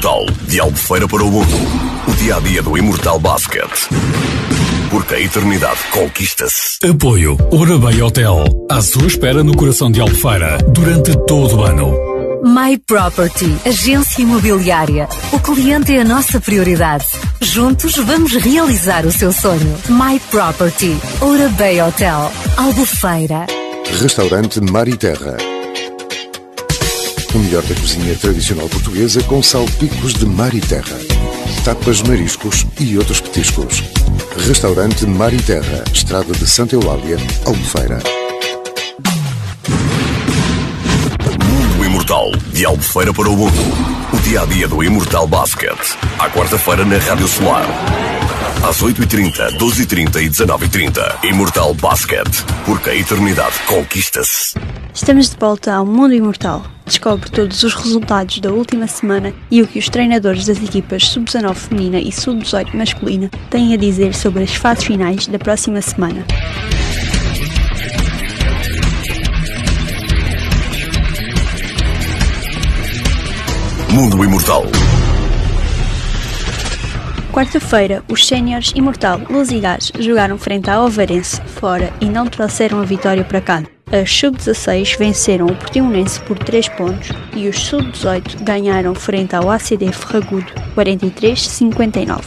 Imortal, de Albufeira para o mundo. O dia-a-dia do Imortal Basket. Porque a eternidade conquista-se. Apoio Orabei Hotel. À sua espera no coração de Albufeira, durante todo o ano. My Property, agência imobiliária. O cliente é a nossa prioridade. Juntos vamos realizar o seu sonho. My Property, Orabei Hotel, Albufeira. Restaurante Mar e Terra. O melhor da cozinha tradicional portuguesa com salpicos de mar e terra, tapas, mariscos e outros petiscos. Restaurante Mar e Terra, Estrada de Santa Eulália, Albufeira. Mundo Imortal, de Albufeira para o mundo. O dia-a-dia do Imortal Basket. À quarta-feira na Rádio Solar. Às 8h30, 12h30 e 19h30. Imortal Basket. Porque a eternidade conquista-se. Estamos de volta ao Mundo Imortal. Descobre todos os resultados da última semana e o que os treinadores das equipas Sub-19 feminina e Sub-18 masculina têm a dizer sobre as fases finais da próxima semana. Mundo Imortal. Quarta-feira, os séniores Imortal Luz e Gás jogaram frente à Ovarense fora e não trouxeram a vitória para cá. As Sub-16 venceram o Portimonense por 3 pontos e os Sub-18 ganharam frente ao ACD Ferragudo 43-59.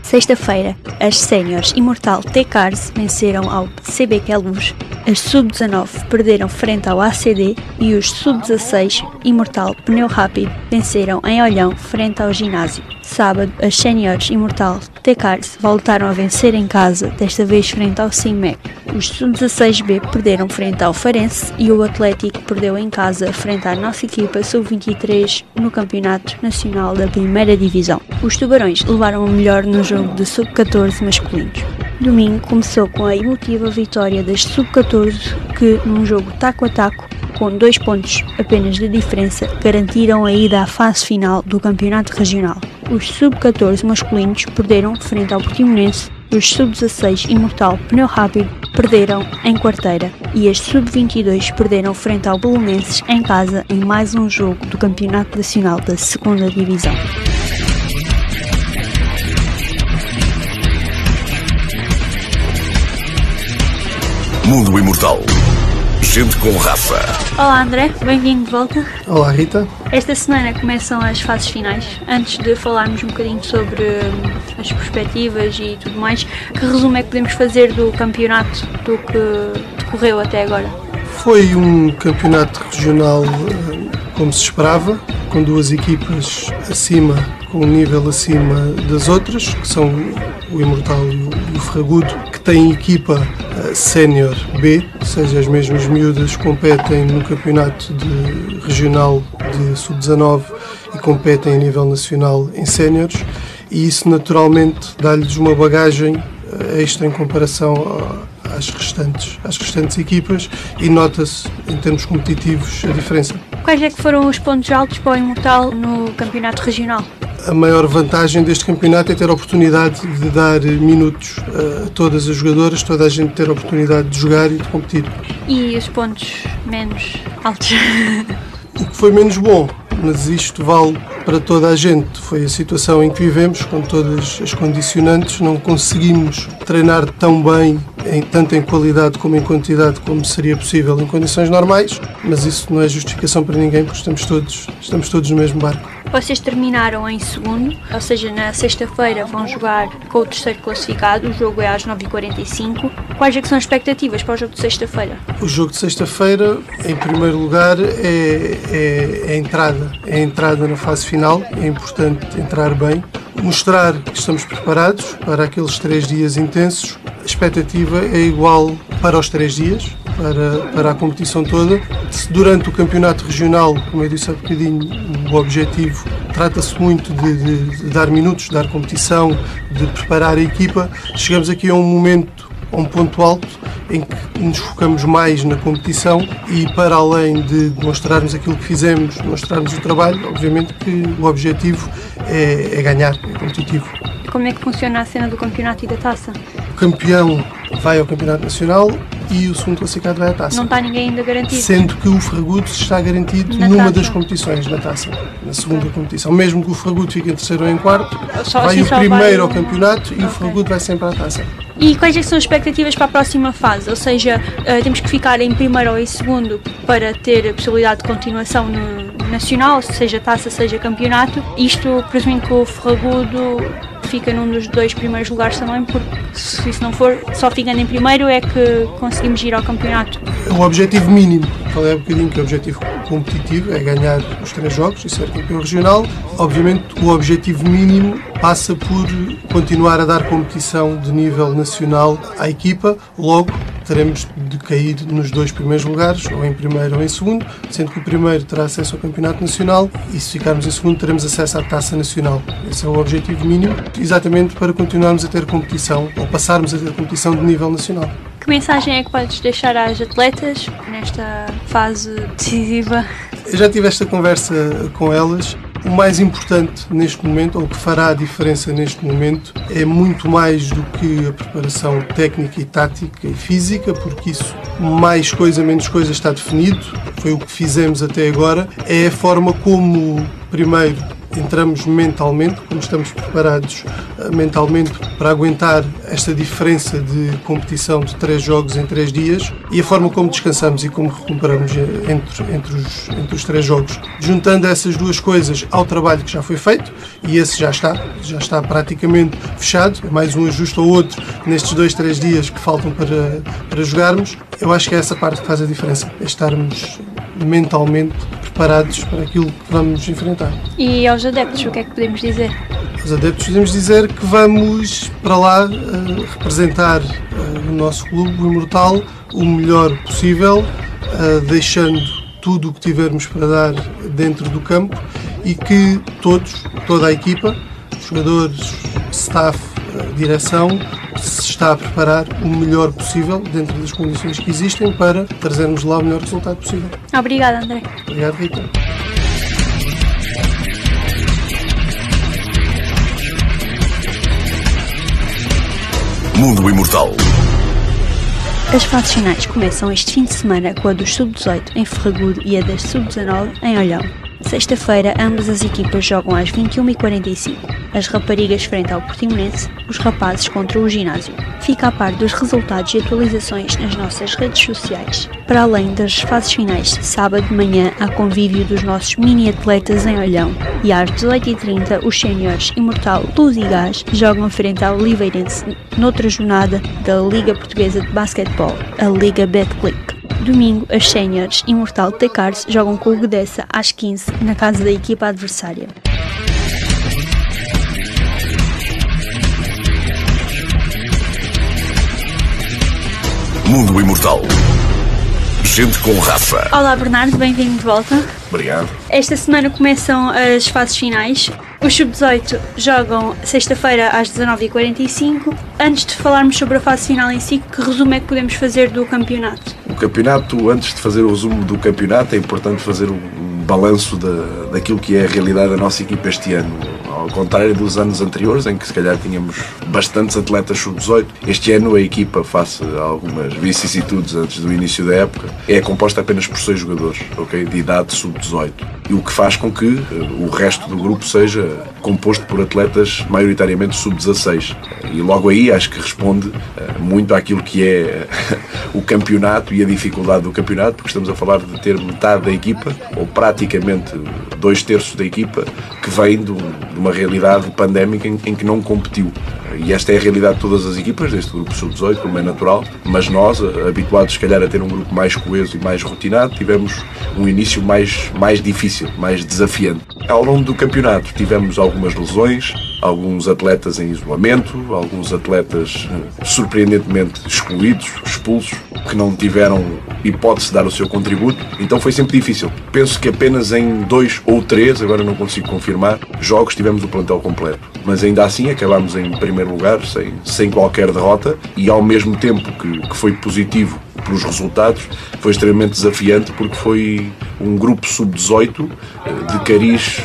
Sexta-feira, as séniores Imortal T-Cars venceram ao CBQ Luz, as Sub-19 perderam frente ao ACD e os Sub-16 Imortal Pneu Rápido venceram em Olhão frente ao ginásio. Sábado, as séniores Imortal T-Cars voltaram a vencer em casa, desta vez frente ao CIMEC. Os Sub-16B perderam frente ao Farense e o Atlético perdeu em casa frente à nossa equipa Sub-23 no Campeonato Nacional da Primeira Divisão. Os Tubarões levaram o melhor no jogo de Sub-14 masculinos. Domingo começou com a emotiva vitória das Sub-14 que, num jogo taco a taco, com 2 pontos apenas de diferença, garantiram a ida à fase final do Campeonato Regional. Os Sub-14 masculinos perderam frente ao Portimonense, os Sub-16 Imortal Pneu Rápido perderam em Quarteira e as Sub-22 perderam frente ao Bolonenses em casa em mais um jogo do Campeonato Nacional da 2ª Divisão. Mundo Imortal. Gente com raça. Olá André, bem-vindo de volta. Olá Rita. Esta semana começam as fases finais. Antes de falarmos um bocadinho sobre as perspectivas e tudo mais, que resumo é que podemos fazer do campeonato, do que decorreu até agora? Foi um campeonato regional como se esperava, com 2 equipas acima, com um nível acima das outras, que são o Imortal e o Ferragudo, que têm equipa sénior B, ou seja, as mesmas miúdas competem no campeonato regional de Sub-19 e competem a nível nacional em séniores, e isso naturalmente dá-lhes uma bagagem extra em comparação às restantes equipas, e nota-se em termos competitivos a diferença. Quais é que foram os pontos altos para o Imortal no campeonato regional? A maior vantagem deste campeonato é ter a oportunidade de dar minutos a todas as jogadoras, toda a gente ter a oportunidade de jogar e de competir. E os pontos menos altos? O que foi menos bom, mas isto vale para toda a gente, foi a situação em que vivemos, com todas as condicionantes. Não conseguimos treinar tão bem, tanto em qualidade como em quantidade, como seria possível em condições normais, mas isso não é justificação para ninguém, porque estamos todos no mesmo barco. Vocês terminaram em segundo, ou seja, na sexta-feira vão jogar com o terceiro classificado, o jogo é às 9h45. Quais é que são as expectativas para o jogo de sexta-feira? O jogo de sexta-feira, em primeiro lugar, é a entrada na fase final. É importante entrar bem, mostrar que estamos preparados para aqueles 3 dias intensos. A expectativa é igual para os 3 dias, para a competição toda. Se durante o campeonato regional, como eu disse há bocadinho, o objetivo trata-se muito de dar minutos, de dar competição, de preparar a equipa, chegamos aqui a um ponto alto em que nos focamos mais na competição, e para além de demonstrarmos aquilo que fizemos, demonstrarmos o trabalho, obviamente que o objetivo é ganhar, é competitivo. Como é que funciona a cena do campeonato e da taça? O campeão vai ao campeonato nacional, e o segundo classificado vai à taça. Não está ninguém ainda garantido. Sendo que o Ferragudo está garantido numa das competições, na taça, na segunda competição. Mesmo que o Ferragudo fique em terceiro ou em quarto, vai o primeiro ao campeonato e o Ferragudo vai sempre à taça. E quais são as expectativas para a próxima fase? Ou seja, temos que ficar em primeiro ou em segundo para ter a possibilidade de continuação no nacional, seja taça, seja campeonato. Isto presumindo que o Ferragudo fica num dos 2 primeiros lugares também, porque se isso não for, só ficando em primeiro é que conseguimos ir ao campeonato. O objetivo mínimo, falei há bocadinho que o objetivo competitivo é ganhar os 3 jogos e ser campeão regional. Obviamente o objetivo mínimo passa por continuar a dar competição de nível nacional à equipa, logo teremos de cair nos 2 primeiros lugares, ou em primeiro ou em segundo, sendo que o primeiro terá acesso ao campeonato nacional e se ficarmos em segundo teremos acesso à taça nacional. Esse é o objetivo mínimo, exatamente para continuarmos a ter competição, ou passarmos a ter competição de nível nacional. Que mensagem é que podes deixar às atletas nesta fase decisiva? Eu já tive esta conversa com elas. O mais importante neste momento, ou o que fará a diferença neste momento, é muito mais do que a preparação técnica e tática e física, porque isso, mais coisa, menos coisa, está definido. Foi o que fizemos até agora. É a forma como, primeiro, entramos mentalmente, como estamos preparados mentalmente para aguentar esta diferença de competição de 3 jogos em 3 dias e a forma como descansamos e como recuperamos entre os 3 jogos. Juntando essas 2 coisas ao trabalho que já foi feito, e esse já está praticamente fechado, é mais um ajuste ou outro nestes 2, 3 dias que faltam para jogarmos, eu acho que é essa parte que faz a diferença, é estarmos mentalmente preparados para aquilo que vamos enfrentar. E aos adeptos, o que é que podemos dizer? Aos adeptos podemos dizer que vamos para lá representar o nosso clube, o Imortal, o melhor possível, deixando tudo o que tivermos para dar dentro do campo e que toda a equipa, jogadores, staff, direção, se está a preparar o melhor possível dentro das condições que existem para trazermos lá o melhor resultado possível. Obrigada, André. Obrigado, Rita. Mundo Imortal. As fases finais começam este fim de semana com a dos Sub-18 em Ferragudo e a das Sub-19 em Olhão. Sexta-feira, ambas as equipas jogam às 21h45. As raparigas frente ao Portimonense, os rapazes contra o ginásio. Fica a par dos resultados e atualizações nas nossas redes sociais. Para além das fases finais, sábado de manhã há convívio dos nossos mini-atletas em Olhão. E às 18h30, os séniores Imortal, Luz e Gás jogam frente ao Oliveirense noutra jornada da Liga Portuguesa de Basquetebol, a Liga Betclic. Domingo, as séniores Imortal Tecars jogam com o Godessa às 15 na casa da equipa adversária. Mundo Imortal. Gente com raça. Olá Bernardo, bem-vindo de volta. Obrigado. Esta semana começam as fases finais. Os Sub-18 jogam sexta-feira às 19h45. Antes de falarmos sobre a fase final em si, que resumo é que podemos fazer do campeonato? O campeonato, antes de fazer o resumo do campeonato, é importante fazer um balanço daquilo que é a realidade da nossa equipa este ano. Ao contrário dos anos anteriores, em que se calhar tínhamos bastantes atletas sub-18, este ano a equipa, face a algumas vicissitudes antes do início da época, é composta apenas por 6 jogadores, okay, de idade sub-18. E o que faz com que o resto do grupo seja composto por atletas maioritariamente sub-16. E logo aí acho que responde muito àquilo que é o campeonato e a dificuldade do campeonato, porque estamos a falar de ter metade da equipa, ou praticamente 2/3 da equipa, que vem de uma realidade pandémica em que não competiu. E esta é a realidade de todas as equipas deste grupo sub-18, como é natural, mas nós, habituados se calhar a ter um grupo mais coeso e mais rotinado, tivemos um início mais difícil, mais desafiante. Ao longo do campeonato tivemos algumas lesões, alguns atletas em isolamento, alguns atletas surpreendentemente excluídos, expulsos, que não tiveram hipótese de dar o seu contributo, então foi sempre difícil. Penso que apenas em 2 ou 3, agora não consigo confirmar, jogos tivemos o plantel completo, mas ainda assim acabámos em primeiro lugar, sem qualquer derrota, e ao mesmo tempo que foi positivo pelos resultados, foi extremamente desafiante, porque foi um grupo sub-18 de cariz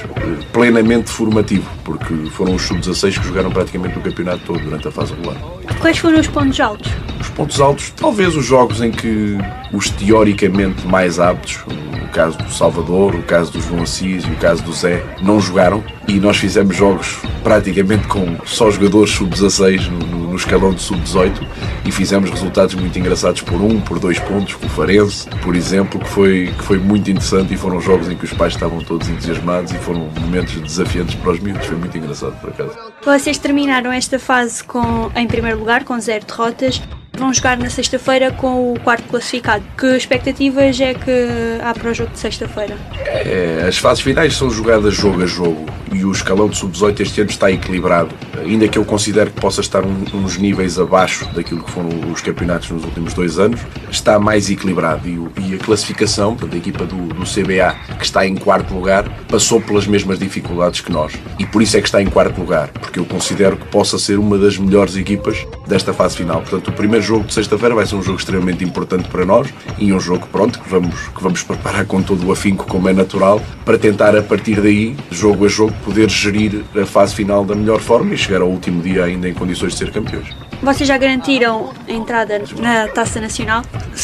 plenamente formativo, porque foram os sub-16 que jogaram praticamente o campeonato todo durante a fase regular. Quais foram os pontos altos? Os pontos altos, talvez os jogos em que os teoricamente mais aptos, o caso do Salvador, o caso do João Assis e o caso do Zé, não jogaram, e nós fizemos jogos praticamente com só jogadores sub-16 no escalão de sub-18, e fizemos resultados muito engraçados por 2 pontos, com o Farense, por exemplo, que foi muito interessante, e foram jogos em que os pais estavam todos entusiasmados e foram momentos desafiantes para os miúdos. Foi muito engraçado, por acaso. Vocês terminaram esta fase em primeiro lugar, com 0 derrotas. Vão jogar na sexta-feira com o 4º classificado. Que expectativas é que há para o jogo de sexta-feira? As fases finais são jogadas jogo a jogo, e o escalão de sub-18 este ano está equilibrado, ainda que eu considero que possa estar uns níveis abaixo daquilo que foram os campeonatos nos últimos 2 anos, está mais equilibrado, e a classificação da equipa do CBA, que está em 4º lugar, passou pelas mesmas dificuldades que nós, e por isso é que está em 4º lugar, porque eu considero que possa ser uma das melhores equipas desta fase final. Portanto, o primeiro jogo de sexta-feira vai ser um jogo extremamente importante para nós, e um jogo que vamos preparar com todo o afinco, como é natural, para tentar a partir daí, jogo a jogo, poder gerir a fase final da melhor forma e chegar ao último dia ainda em condições de ser campeões. Vocês já garantiram a entrada na Taça Nacional,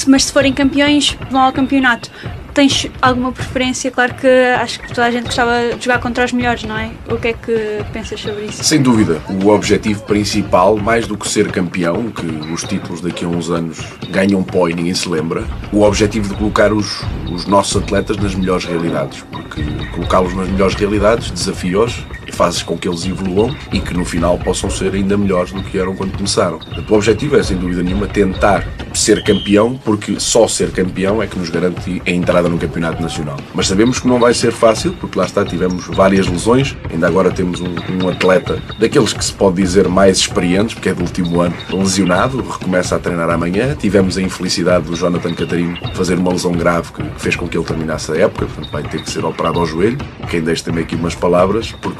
mas se forem campeões vão ao campeonato. Tens alguma preferência? Claro que acho que toda a gente gostava de jogar contra os melhores, não é? O que é que pensas sobre isso? Sem dúvida, o objetivo principal, mais do que ser campeão, que os títulos daqui a uns anos ganham pó e ninguém se lembra, o objetivo de colocar os nossos atletas nas melhores realidades, porque colocá-los nas melhores realidades desafia-os, fazes com que eles evoluam e que no final possam ser ainda melhores do que eram quando começaram. Portanto, o objetivo é, sem dúvida nenhuma, tentar ser campeão, porque só ser campeão é que nos garante a entrada no campeonato nacional. Mas sabemos que não vai ser fácil, porque lá está, tivemos várias lesões, ainda agora temos um atleta daqueles que se pode dizer mais experientes, porque é do último ano, lesionado, recomeça a treinar amanhã. Tivemos a infelicidade do Jonathan Catarino fazer uma lesão grave que fez com que ele terminasse a época, portanto vai ter que ser operado ao joelho. Quem deixa também aqui umas palavras, porque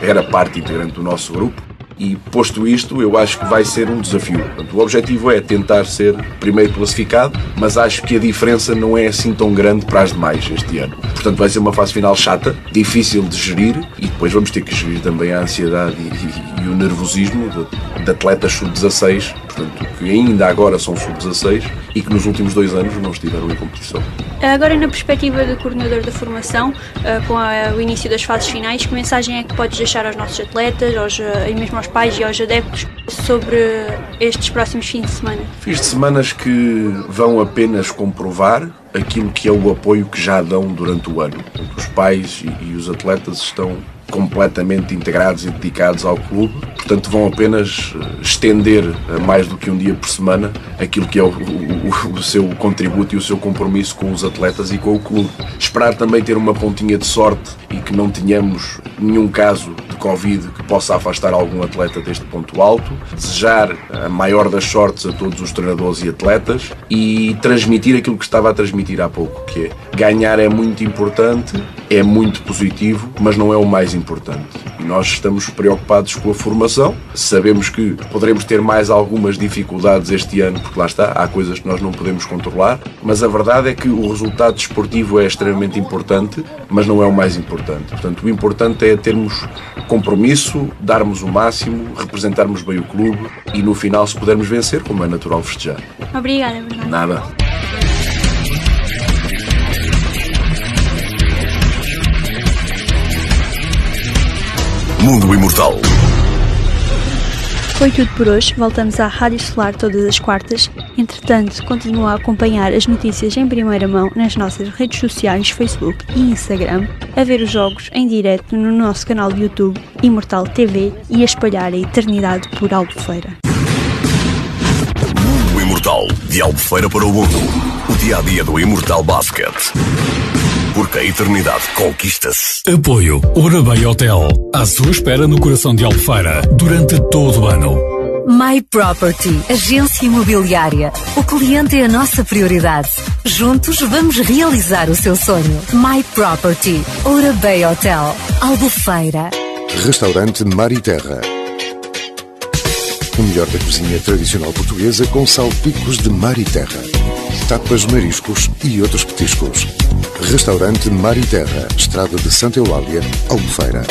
era parte integrante do nosso grupo. E posto isto, eu acho que vai ser um desafio. Portanto, o objetivo é tentar ser primeiro classificado, mas acho que a diferença não é assim tão grande para as demais este ano. Portanto, vai ser uma fase final chata, difícil de gerir, e depois vamos ter que gerir também a ansiedade e o nervosismo de atletas sub-16, portanto, que ainda agora são sub-16 e que nos últimos 2 anos não estiveram em competição. Agora, na perspectiva do coordenador da formação, com o início das fases finais, que mensagem é que podes deixar aos nossos atletas, e mesmo aos pais e aos adeptos, sobre estes próximos fins de semana? Fins de semanas que vão apenas comprovar aquilo que é o apoio que já dão durante o ano. Portanto, os pais e os atletas estão completamente integrados e dedicados ao clube, portanto vão apenas estender mais do que um dia por semana aquilo que é o seu contributo e o seu compromisso com os atletas e com o clube. Esperar também ter uma pontinha de sorte e que não tenhamos nenhum caso de Covid que possa afastar algum atleta deste ponto alto, desejar a maior das sortes a todos os treinadores e atletas e transmitir aquilo que estava a transmitir há pouco, que é ganhar é muito importante, é muito positivo, mas não é o mais importante. E nós estamos preocupados com a formação, sabemos que poderemos ter mais algumas dificuldades este ano, porque lá está, há coisas que nós não podemos controlar, mas a verdade é que o resultado desportivo é extremamente importante, mas não é o mais importante. Portanto, o importante é termos compromisso, darmos o máximo, representarmos bem o clube e no final, se pudermos vencer, como é natural, festejar. Obrigada, Bernardo. Nada. Mundo Imortal. Foi tudo por hoje. Voltamos à Rádio Solar todas as quartas. Entretanto, continua a acompanhar as notícias em primeira mão nas nossas redes sociais, Facebook e Instagram, a ver os jogos em direto no nosso canal de YouTube, Imortal TV, e a espalhar a eternidade por Albufeira. Mundo Imortal, de Albufeira para o mundo. O dia-a-dia do Imortal Basket. Porque a eternidade conquista-se. Apoio Ora Bay Hotel. À sua espera no coração de Albufeira durante todo o ano. My Property, agência imobiliária. O cliente é a nossa prioridade. Juntos vamos realizar o seu sonho. My Property, Ora Bay Hotel, Albufeira. Restaurante Mar e Terra. O melhor da cozinha tradicional portuguesa com salpicos de mar e terra. tapas, mariscos e outros petiscos. Restaurante Mar e Terra, Estrada de Santa Eulália, Albufeira.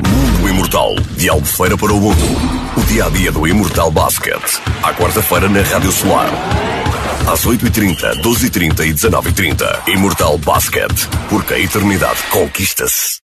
Mundo Imortal, de Albufeira para o mundo. O dia-a-dia do Imortal Basket. À quarta-feira na Rádio Solar. Às 8h30, 12h30 e 19h30. Imortal Basket. Porque a eternidade conquista-se.